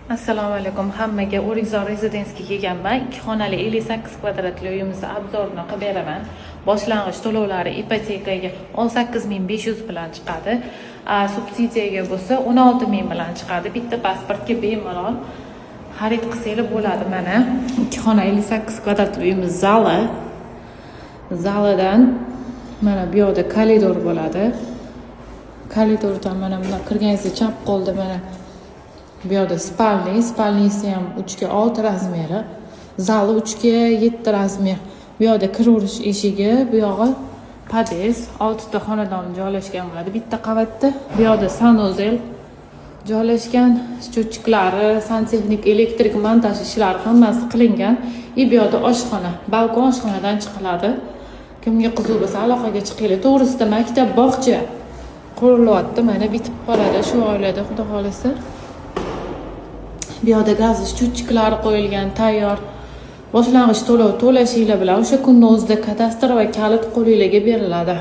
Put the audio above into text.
Assalomu alaykum hammaga. O'rikzor Rezidensiyaga kelganman. 2 xonali 58 kvadratli uyimizni obzorini qilib beraman. Boshlang'ich to'lovlari ipotekaga 18500 bilan chiqadi. Subsidiyaga bo'lsa 16000 bilan chiqadi. Bitta pasportga bemalol xarid qilsangiz bo'ladi. Mana 2 xona 58 kvadratli uyimiz zali. Zalidan mana bu yerda koridor bo'ladi. Koridordan mana bunday kirganingizda chap qo'lda mana bu yerda spalnisi ham 3x6 razmeri, zali 3x7 razmer. Bu yerda kiraverish eshigi, bu yog'i podez, 6 ta xonadon joylashgan bo'ladi bitta qavatda. Bu yerda sanuzel joylashgan, счетчиклari, santexnik, elektrik montaj ishlari hammasi qilingan. Bu yerda oshxona, balkon oshxonadan chiqiladi. Kimga qiziq bo'lsa aloqaga chiqinglar. To'g'risida maktab, bog'cha qurilyapti. Mana bitib qoladi shu oilada, xudo xolisa. Bu yerda gaz счетчиклari qo'yilgan, tayyor. Boshlang'ich to'lov to'lashinglar bilan o'sha kunning o'zida kadastr va kalit qo'lingizga beriladi.